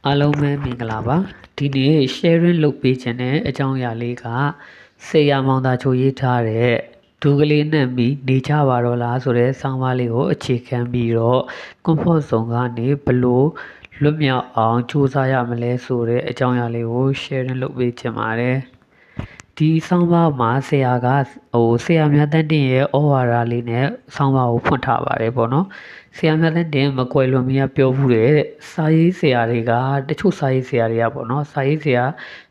အားလုံးပဲမင်္ဂလာပါဒီနေ့ sharing လုပ်ပေးခြင်းတဲ့အကြောင်းအရာလေးကဆေးရမောင်သာချိုရေးထားတဲ့ဒူကလေးနဲ့မိနေကြပါတော့လားဆိုတဲ့ဆောင်းပါးလေးကိုအခြေခံပြီးတော့ comfort zone ကနေဘလို့လွတ်မြောက်အောင်ကြိုးစားရမလဲဆိုတဲ့အကြောင်းအရာလေးကို sharing လုပ်ပေးခြင်းပါတယ်ဒီဆောင်းပါးမှာဆရာကဆရာမြတ်တန်းတင်ရဲ့ဩဝါဒလေးနဲ့ဆောင်းပါးကိုဖွင့်ထားပါတယ်ပေါ့နော်ဆရာမြတ်တန်းတင်မကွယ်လွန်မီကပြောဘူးတဲ့စာရေးဆရာတွေကတချို့စာရေးဆရာတွေကပေါ့နော်စာရေးဆရာ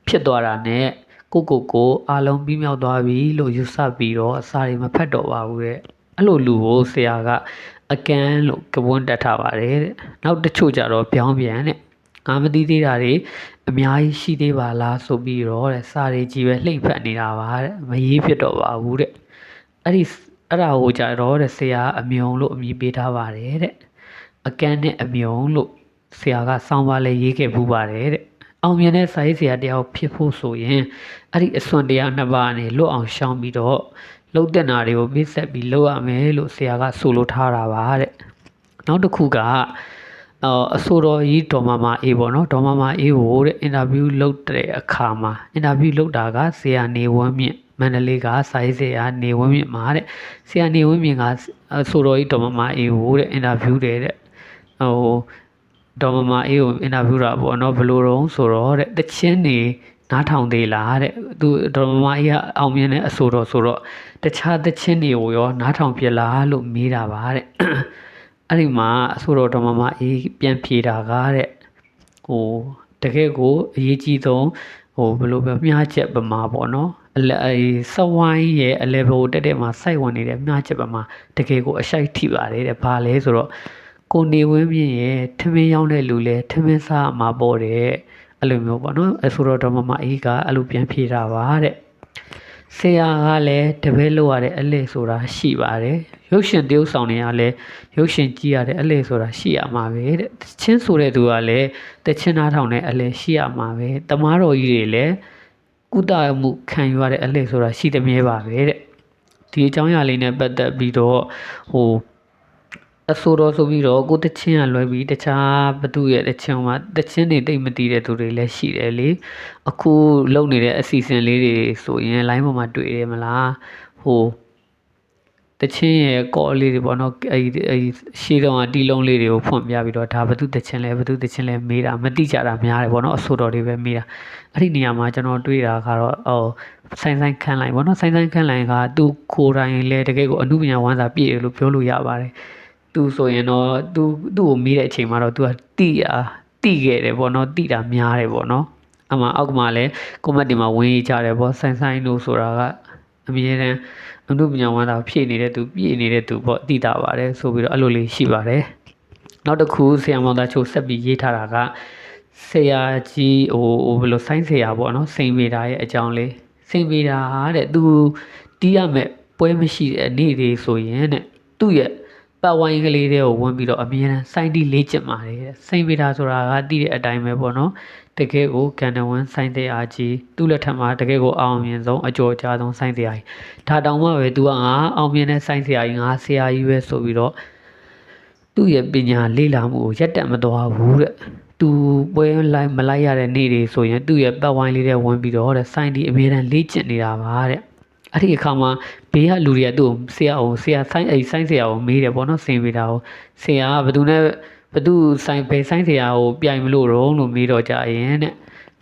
ဖြစ်သွားတာနဲ့ကိုအားလုံးပြီးမြောက်သွားပြီလို့ယူဆပြီးတော့စာတွေမဖတ်တော့ပါဘူးတဲ့အဲ့လိုလူကိုဆရာကအကန်းလို့ကပွန်းတက်ထားပါတယ်တဲ့နောက်တချို့ကြတော့ပြောင်းပြန်တဲ့ငါမသိသေးတာတွေအများကြီးရှိသေးပါလားဆိုပြီးတော့တဲ့စာတွေကြီးပဲလှိမ့်ဖက်နေတာပါတဲ့မရေးဖြစ်တော့ပါဘူးတဲ့အဲ့ဒါကိုကြတော့တဲ့ဆရာအမြုံလို့အမည်ပေးထားပါတယ်တဲ့အကန်းနဲ့အမြုံလို့ဆရာကစောင်းပါလဲရေးခဲ့ပူးပါတယ်တဲ့အောင်မြင်တဲ့စာရေးဆရာတယောက်ဖြစ်ဖို့ဆိုရင်အဲ့ဒီအစွန်တရားနှစ်ပါးနဲ့လွတ်အောင်ရှောင်ပြီးတော့လှုပ်တဲ့နာတွေကိုပြည့်ဆက်ပြီးလုပ်ရမယ်လို့ဆရာကဆိုလိုထားတာပါတဲ့နောက်တစ်ခုကအဆိုတော်ကြီးဒေါ်မအေးပေါ့နော်ဒေါ်မအေးကိုတဲ့အင်တာဗျူးလုပ်တဲ့အခါမှာအင်တာဗျူးလုပ်တာကဆရာနေဝန်းမြင့်မန္တလေးကစာရေးဆရာနေဝန်းမြင့်မှာတဲ့ဆရာနေဝန်းမြင့်ကအဆိုတော်ကြီးဒေါ်မအေးကိုတဲ့အင်တာဗျူးတဲ့ဒေါ်မအေးကိုအင်တာဗျူးတာပေါ့နော်ဘယ်လိုတုံးဆိုတော့တဲ့တချင်းနေနားထောင်သေးလားတဲ့သူဒေါ်မအေးကအောင်မြင်တဲ့အဆိုတော်ဆိုတော့တခြားတချင်းတွေကိုရောနားထောင်ပြလားလို့မေးတာပါတဲ့အဲ့ဒီမှာအဆိုတော်ဒေါ်မအေးပြန်ဖြေတာကတဲ့တကယ်ကိုအရေးကြီးဆုံးဘယ်လိုပဲမျှချက်ပမာပေါ့နော်စဝိုင်းရဲ့အ level တက်တဲ့မှာစိုက်ဝင်နေတဲ့မျှချက်ပမာတကယ်ကိုအရှိုက်ထိပါတယ်တဲ့ဘာလဲဆိုတော့ကိုနေဝင်းမြင့်ရဲ့ထမင်းရောက်တဲ့လူလဲထမင်းစားမှာပေါ့တဲ့အဲ့လိုမျိုးပေါ့နော်အဆိုတော်ဒေါ်မအေးကအဲ့လိုပြန်ဖြေတာပါတဲ့ဆရာကလည်းတပည့်လို့ရတဲ့အလဲဆိုတာရှိပါတယ်ရုပ်ရှင်တရုပ်ဆောင်တွေကလည်းရုပ်ရှင်ကြည့်ရတဲ့အလဲဆိုတာရှိရမှာပဲတဲ့တချင်းဆိုတဲ့သူကလည်းတချင်းနားထောင်တဲ့အလဲရှိရမှာပဲတမားတော်ကြီးတွေလည်းကုသမှုခံယူရတဲ့အလဲဆိုတာရှိသမြဲပါပဲတဲ့ဒီအကြောင်းအရာလေးနဲ့ပတ်သက်ပြီးတော့အဆိုတော်ဆိုပြီးတော့ကိုတချင်းကလွယ်ပြီးတခြားဘသူရဲ့တချင်းမှာတချင်းတွေတိတ်မတီးတဲ့သူတွေလည်းရှိတယ်လေအခုလုပ်နေတဲ့အစီအစဉ်လေးတွေဆိုရင် line ပေါ်မှာတွေ့တယ်မလားတချင်းရဲ့ကော်လေးတွေပေါ့နော်အဲ့ရှေးတုန်းကတီလုံးလေးတွေကိုဖွင့်ပြပြီးတော့ဒါဘသူတချင်းလဲမေးတာမတိကြတာများတယ်ပေါ့နော်အဆိုတော်တွေပဲမေးတာအဲ့ဒီနေရာမှာကျွန်တော်တွေ့တာကတော့ဆိုင်ခန်းလိုက်ပေါ့နော်ဆိုင်ခန်းလိုက်ကသူကိုယ်တိုင်လဲတကယ်ကိုအမှုပညာဝမ်းစာပြည့်တယ်လို့ပြောလို့ရပါတယ်သူဆိုရင်တော့သူ့ကိုမေးတဲ့အချိန်မှာတော့သူကတိခဲ့တယ်ပေါ့နော်တိတာများတယ်ပေါ့နော်အမှအောက်ကမှလည်းကွန်မန့်တွေမှာဝင်ကြတယ်ပေါ့ဆိုင်လို့ဆိုတာကအမြဲတမ်းအမှုပညာဝမ်းသာဖြည့်နေတဲ့သူပြည့်နေတဲ့သူပေါ့တိတာပါတယ်ဆိုပြီးတော့အဲ့လိုလေးရှိပါတယ်နောက်တစ်ခုဆရာမောင်သားချိုဆက်ပြီးရေးထားတာကဆရာကြီးဘယ်လိုဆိုင်းဆရာပေါ့နော်စိန်မေတာရဲ့အကြောင်းလေးစိန်မေတာတဲ့သူတီးရမယ်ပွဲမရှိတဲ့နေ့တွေဆိုရင်တဲ့သူ့ရဲ့ပတ်ဝိုင်းကလေးတွေကိုဝင်ပြီးတော့အမြဲတမ်းစိုင်းတီးလေးကျင့်ပါတယ်တဲ့စိန်မေတာဆိုတာကတီးတဲ့အတိုင်းပဲပေါ့နော်တကယ်ကိုကန်နဝန်းစိုင်းတရားကြီးသူ့လက်ထက်မှာတကယ်ကိုအောင်မြင်ဆုံးအကျော်ကြားဆုံးစိုင်းတရားကြီးဒါတောင်မှပဲသူကအောင်မြင်တဲ့စိုင်းဆရာကြီးငါဆရာကြီးပဲဆိုပြီးတော့သူ့ရဲ့ပညာလေ့လာမှုကိုရက်တက်မသွားဘူးတဲ့သူပွဲလိုက်မလိုက်ရတဲ့နေ့တွေဆိုရင်သူ့ရဲ့ပတ်ဝိုင်းလေးတွေဝင်ပြီးတော့တဲ့စိုင်းတီအမြဲတမ်းလေ့ကျင့်နေတာပါတဲ့အဲ့ဒီအခါမှာဘေးကလူတွေကသူ့ကိုဆရာဆိုင်းဆရာကိုမေးတယ်ပေါ့နော်စင်ပေးတာကိုဆရာကဘယ်သူဆိုင်ဘယ်ဆိုင်ဆရာကိုပြိုင်မလို့တော့လို့မေးတော့ကြရင်တဲ့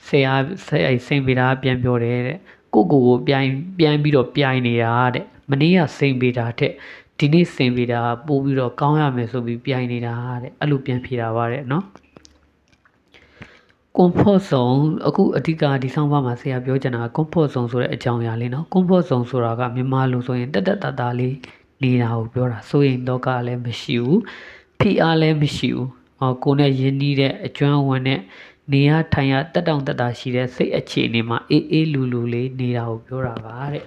ဆရာစင်ပေးတာပြန်ပြောတယ်တဲ့ကိုပြန်ပြီးတော့ပြိုင်နေတာတဲ့မနေ့ကစင်ပေးတာတဲ့ဒီနေ့စင်ပေးတာပို့ပြီးတော့ကောင်းရမယ်ဆိုပြီးပြိုင်နေတာတဲ့အဲ့လိုပြန်ဖြေတာပါတဲ့နော်comfort zone အခုအဓိကဒီဆောင်းပါးမှာဆရာပြောချင်တာ comfort zone ဆိုတဲ့အကြောင်းအရာလေးနော် comfort zone ဆိုတာကမြန်မာလူဆိုရင်တက်တာလေးနေတာကိုပြောတာဆိုရင်တော့ကလည်းမရှိဘူးဖိအားလည်းမရှိဘူးကိုယ်နဲ့ရင်းနှီးတဲ့အကျွမ်းဝင်တဲ့နေရထိုင်ရတက်တောင့်တက်တာရှိတဲ့စိတ်အခြေအနေမှာအေးလူလေးနေတာကိုပြောတာပါတဲ့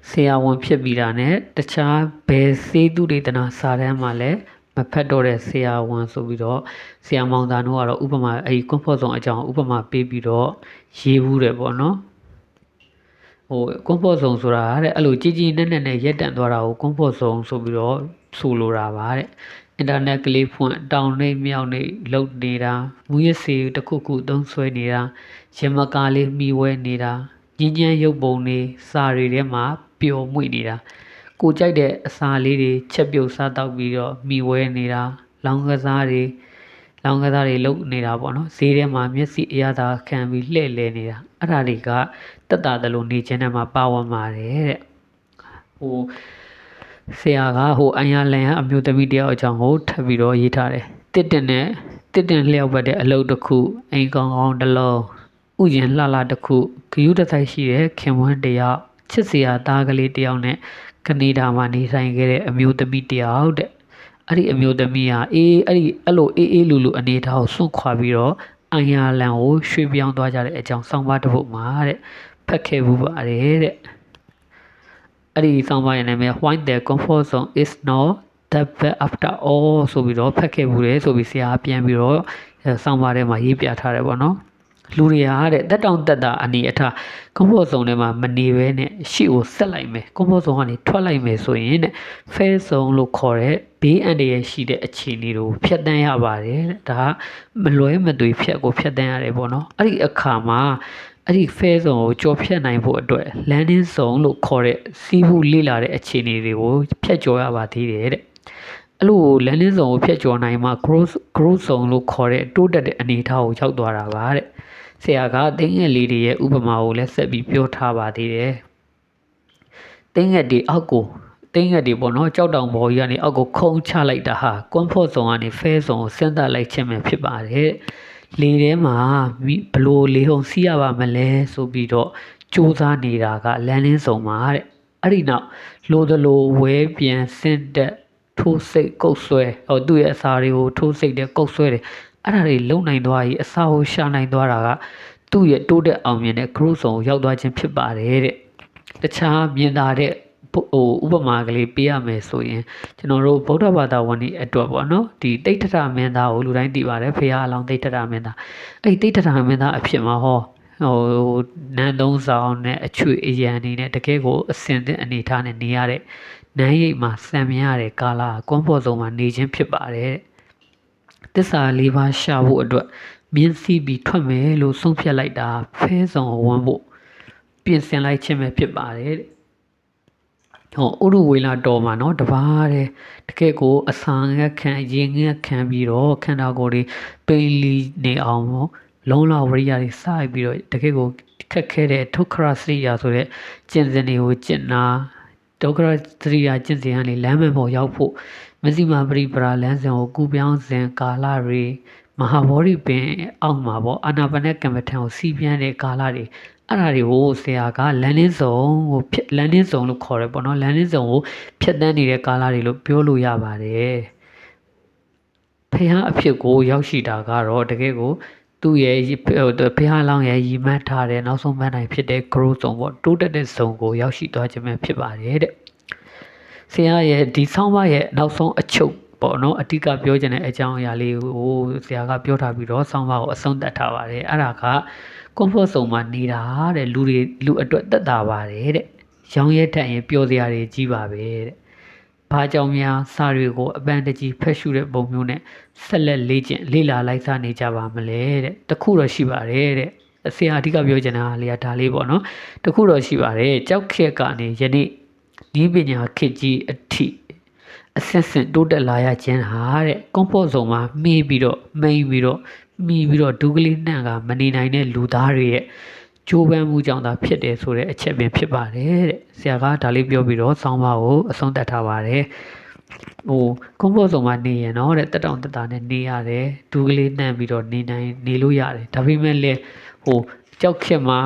ဆရာဝန်ဖြစ်ပြီးတာနဲ့တခြားဘယ်စေးသူတွေတနာစာတမ်းမှာလည်းမဖတ်တော့တဲ့ဆရာဝန်ဆိုပြီးတော့ဆရာမောင်သာတို့ကတော့ဥပမာcomfort zone အကြောင်းဥပမာပေးပြီးတော့ရေးဘူးတယ်ပေါ့နော်comfort zone ဆိုတာတဲ့အဲ့လိုကြီးနက်နဲ့ရက်တန့်သွားတာကို comfort zone ဆိုပြီးတော့ဆိုလိုတာပါတဲ့ အင်တာနက်ကလေးဖွင့်တောင်နှိပ်မြောက်နှိပ်လုပ်နေတာမူရစီတစ်ခုခုသုံးဆွဲနေတာရမကားလေးမိဝဲနေတာညဉ့်ညမ်းရုပ်ပုံတွေစာတွေထဲမှာပျော်မွေ့နေတာကိုကြိုက်တဲ့အစာလေးတွေချက်ပြုတ်စားတောက်ပြီးတော့မိဝဲနေတာလောင်းကစားတွေလုပ်နေတာပေါ့နော်ဈေးထဲမှာမျက်စိအရသာခံပြီးလှည့်လည်နေတာအဲ့ဒါတွေကတက်တာတလို့နေခြင်းထဲမှာပါဝင်ပါတယ်တဲ့ဆရာကအန်ရလန်အမျိုးသမီးတယောက်အကြောင်းကိုထပ်ပြီးတော့ရေးထားတယ်တစ်တင်လျှောက်ပတ်တဲ့အလုပ်တစ်ခုအိမ်ကောင်းကောင်းတစ်လုံးဥယျာဉ်လှလှတစ်ခုဂယုတစိုက်ရှိတဲ့ခင်ဝန်းတယောက်ချစ်စရာသားကလေးတယောက်နဲ့ကနေဒါမှာနေဆိုင်ခဲ့တဲ့အမျိုးသမီးတယောက်တဲ့အဲ့ဒီအမျိုးသမီးဟာအဲ့လိုအေးလူလူအနေထားကိုစွန့်ခွာပြီးတော့အန်ရလန်ကိုရွှေ့ပြောင်းသွားကြတဲ့အကြောင်းဆောင်းပါးတစ်ပုဒ်မှာတဲ့ဖတ်ခဲ့ဘူးပါတယ်တဲ့အဲ့ဒီဆောင်းပါးရဲ့နာမည် Why the comfort zone is not that bad after all ဆိုပြီးတော့ဖတ်ခဲ့ဘူးလေဆိုပြီးဆရာပြန်ပြီးတော့ဆောင်းပါးထဲမှာရေးပြထားတယ်ပေါ့နော်လူတွေဟာတဲ့တက်တောင်တက်တာအနေအထား comfort zone ထဲမှာမနေဘဲနဲ့ရှေ့ကိုဆက်လိုက်မယ် comfort zone ကနေထွက်လိုက်မယ်ဆိုရင်တဲ့ fair zone လို့ခေါ်တဲ့ဘေးအန္တရာယ်ရှိတဲ့အခြေအနေကိုဖျက်ဆီးရပါတယ်တဲ့ဒါမလွဲမသွေဖျက်ဆီးရတယ်ပေါ့နော်အဲ့ဒီအခါမှာအဲ့ဒီ fair zone ကိုကြော်ဖြတ်နိုင်ဖို့အတွက် landing zone လို့ခေါ်တဲ့စီးပူးလေ့လာတဲ့အခြေအနေတွေကိုဖျက်ကျော်ရပါသေးတယ်တဲ့အဲ့လို landing zone ကိုဖျက်ကျော်နိုင်မှ growth zone လို့ခေါ်တဲ့တိုးတက်တဲ့အနေအထားကိုရောက်သွားတာပါတဲ့ဆရာကတင်းငယ်လေးတွေရဲ့ဥပမာကိုလည်းဆက်ပြီးပြောထားပါသေးတယ်တင်းငယ်တွေပေါ့နော်ကြောက်တောင်ပေါ်ကြီးကနေအောက်ကိုခုံချလိုက်တာဟာ comfort zone ကနေ fair zone ကိုဆင်းသက်လိုက်ခြင်းပဲဖြစ်ပါတယ်လေထဲမှာဘလို့လေဟုန်စီးရပါမလဲဆိုပြီးတော့စူးစမ်းနေတာကlanding zone မှာတဲ့အဲ့ဒီနောက်လိုသလိုဝဲပြန်ဆင့်တက်ထိုးစိတ်ကုတ်ဆွဲသူ့ရဲ့အစာတွေကိုထိုးစိတ်တဲ့ကုတ်ဆွဲတယ်အဲ့ဒါတွေလုံနိုင်သွားပြီးအစာကိုရှာနိုင်သွားတာကသူ့ရဲ့တိုးတက်အောင်မြင်တဲ့ growth zone ကိုရောက်သွားခြင်းဖြစ်ပါတယ်တဲ့တခြားမြင်သာတဲ့ဥပမာကလေးပေးရမယ်ဆိုရင်ကျွန်တော်တို့ဗုဒ္ဓဘာသာဝင်တွေအတွက်ပေါ့နော်ဒီတိဋ္ဌထမင်းသားကိုလူတိုင်းသိပါတယ်ဖရာအလောင်းတိဋ္ဌထမင်းသားအဲ့ဒီတိဋ္ဌထမင်းသားအဖြစ်မှာနန်းသုံးဆောင်နဲ့အချွေအရန်နေနဲ့တကယ်ကိုအစင်တဲ့အနေထားနဲ့နေရတဲ့နန်းရိပ်မှာစံမြရတဲ့ကာလာကွန်ဖော့ဇုံမှာနေခြင်းဖြစ်ပါတယ်တစ္ဆာလေးပါးရှာဖို့အတွက်မြင်းစီးပြီးထွက်မယ်လို့ဆုံးဖြတ်လိုက်တာဖဲဆောင်ဝင်ဖို့ပြင်ဆင်လိုက်ခြင်းပဲဖြစ်ပါတယ်ဥရုဝေလာတော်မှာနော်တပါးတဲ့တကယ်ကိုအစာငတ်ခံရင်ငတ်ခံပြီးတော့ခန္ဓာကိုယ်တွေပိန်လီနေအောင်လုံးလဝရိယတွေစိုက်ပြီးတော့တကယ်ကိုခက်ခဲတဲ့ဒုက္ခရစရိယာဆိုတဲ့ကျင့်စဉ်တွေကိုကျင့်နာဒုက္ခရစရိယာကျင့်စဉ်ကနေလမ်းမှန်ပေါ်ရောက်ဖို့မဇ္ဈိမပရိပရာလမ်းစဉ်ကိုကူပြောင်းစဉ်ကာလတွေမဟာဗောဓိပင်အောက်မှာပေါ့အာနာပါနကမ္မထံကိုစီးပြန်တဲ့ကာလတွေအဲ့ဒါတွေကိုဆရာကလမ်းင်းစုံလို့ခေါ်တယ်ပေါ့နော်လမ်းင်းစုံကိုဖြတ်တန်းနေတဲ့ကာလတွေလို့ပြောလို့ရပါတယ်ဖះအဖြစ်ကိုရောက်ရှိတာကတော့တကယ်ကိုသူ့ရဲ့ဖះလောင်းရဲ့ရည်မှန်းထားတဲ့နောက်ဆုံးမှန်းနိုင်ဖြစ်တဲ့ growth zone ပေါ့တိုးတက်တဲ့ zone ကိုရောက်ရှိသွားခြင်းပဲဖြစ်ပါတယ်တဲ့ဆရာရဲ့ဒီဆောင်းပါးရဲ့နောက်ဆုံးအချုပ်ပေါ့နော်အတိကပြောချင်တဲ့အကြောင်းအရာလေးကိုဆရာကပြောထားပြီးတော့ဆောင်းပါးကိုအဆုံးသတ်ထားပါတယ်အဲ့ဒါကcomfort zone မှာနေတာတဲ့လူအတွက်တက်တာပါတယ်တဲ့ရောင်းရဲထက်ရင်ပျော်စရာတွေကြီးပါပဲတဲ့ဘာကြောင့်များစာတွေကိုအပန်းတကြီးဖက်ရှုတဲ့ပုံမျိုးနဲ့ဆက်လက်လေ့လာလိုက်စားနေကြပါမလဲတဲ့တခုတော့ရှိပါတယ်တဲ့ဆရာအဓိကပြောချင်တာလေးကဒါလေးပေါ့နော်တခုတော့ရှိပါတယ်ကြောက်ခက်ကနေယနေ့ဒီပညာခေတ်ကြီးအထိအဆက်ဆက်တိုးတက်လာရခြင်းဟာတဲ့ comfort zone မှာမှီပြီးတော့ဒုကလေးနှံ့ကမနေနိုင်တဲ့လူသားတွေရဲ့ကြိုးပမ်းမှုကြောင့်သာဖြစ်တယ်ဆိုတဲ့အချက်ပင်ဖြစ်ပါတယ်တဲ့ဆရာကဒါလေးပြောပြီးတော့ဆောင်းပါးကိုအဆုံးသတ်ထားပါတယ်comfort zone မှာနေရင်တော့တဲ့တက်တောင်တက်တာနဲ့နေရတယ်ဒုကလေးနှံ့ပြီးတော့နေလို့ရတယ်ဒါပေမဲ့လည်းကြောက်ခက်မှာ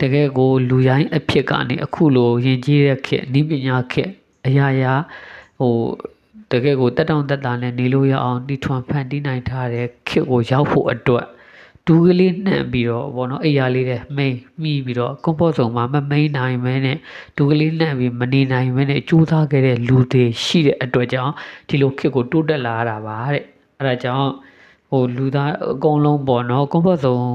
တကယ်ကိုလူရိုင်းအဖြစ်ကနေအခုလိုယဉ်ကျေးတဲ့ခက်နိပညာခက်အရာတကယ်ကိုတက်တောင်တက်တာနဲ့နေလို့ရအောင်တီထွန်ဖန်တီးနိုင်ထားတဲ့ခေတ်ကိုရောက်ဖို့အတွက်ဒူးကလေးနှံ့ပြီးတော့ဘောနော်အိယာလေးတဲ့မိပြီးတော့ကွန်ဖော့ဇုံမှာမမိန်နိုင်မဲနဲ့ဒူးကလေးနှံ့ပြီးမနေနိုင်မဲနဲ့ကြိုးစားခဲ့တဲ့လူတွေရှိတဲ့အတွက်ကြောင့်ဒီလိုခေတ်ကိုတိုးတက်လာရတာပါတဲ့အဲ့ဒါကြောင့် လူသားအကုန်လုံးပေါ့နော် comfort zone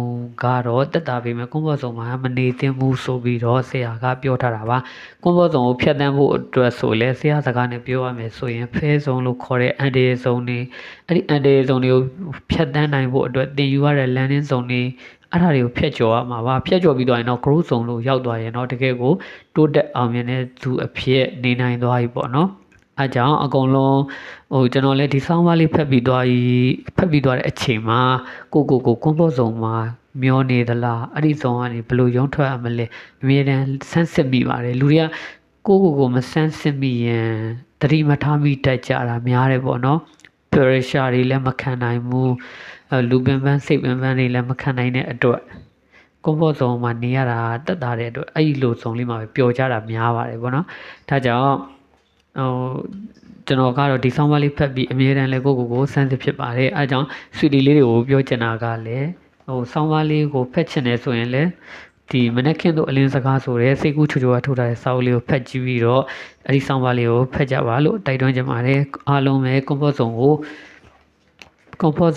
ကတော့တက်တာပေမဲ့ comfort zone မှာမနေသင့်ဘူးဆိုပြီးတော့ဆရာကပြောထားတာပါ comfort zone ကိုဖျက်ဆီးဖို့အတွက်ဆိုလဲဆရာစကားနဲ့ပြောရမယ်ဆိုရင် fair zone လို့ခေါ်တဲ့အန်ဒီဇုံတွေအဲ့ဒီအန်ဒီဇုံတွေကိုဖျက်ဆီးနိုင်ဖို့အတွက်သင်ယူရတဲ့ landing zone တွေအဲ့ဒါတွေကိုဖျက်ကျော်ရမှာပါဖျက်ကျော်ပြီးတော့ရင်တော့ growth zone လို့ရောက်သွားရင်တော့တကယ်ကိုတိုးတက်အောင်မြင်တဲ့သူအဖြစ်နေနိုင်သွားပြီပေါ့နော်အားကြောင့်အကုန်လုံးကျွန်တော်လည်းဒီဆောင်းပါးလေးဖက်ပြီးသွားတဲ့အချိန်မှာကို comfort zone မှာမျောနေသလားအဲ့ဒီ zone ကနေဘယ်လိုရုံးထွက်ရမလဲအမြဲတမ်းဆန်းစစ်မိပါတယ်လူတွေကကိုမဆန်းစစ်မိရင်သတိမထားမိတတ်ကြတာများတယ်ပေါ့နော် pressure တွေလည်းမခံနိုင်ဘူးလူပင်ပန်းစိတ်ပင်ပန်းတွေလည်းမခံနိုင်တဲ့အတွက် comfort zone မှာနေရတာတက်တာတဲ့အတွက်အဲ့ဒီလို zone လေးမှာပဲပျော်ကြတာများပါတယ်ပေါ့နော်ဒါကြောင့်ကျွန်တော်ကတော့ဒီဆောင်းပါးလေးဖတ်ပြီးအမြဲတမ်းလည်းကိုစမ်းစစ်ဖြစ်ပါတယ်အဲကြောင့်ဆွေဒီလေးတွေကိုပြောချင်တာကလည်းဆောင်းပါးလေးကိုဖတ်ချင်တယ်ဆိုရင်လည်းဒီမနက်ခင်းတို့အလင်းစကားဆိုတဲ့စိတ်ကူးချိုချိုကထုတ်ထားတဲ့စာအုပ်လေးကိုဖတ်ကြည့်ပြီးတော့အဲ့ဒီဆောင်းပါးလေးကိုဖတ်ကြပါလို့တိုက်တွန်းချင်ပါတယ်အားလုံးပဲ comfort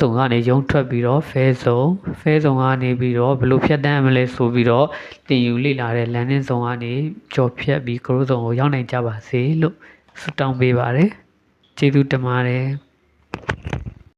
zone ကနေရုံးထွက်ပြီးတော့ fair zone ကနေပြီးတော့ဘယ်လိုဖြတ်တန်းမလဲဆိုပြီးတော့တင်ယူလေ့လာတဲ့ landing zone ကနေကြော်ဖြတ်ပြီး growth zone ကိုရောက်နိုင်ကြပါစေလို့ဆုတောင်းပေးပါတယ်ကျေးဇူးတင်ပါတယ်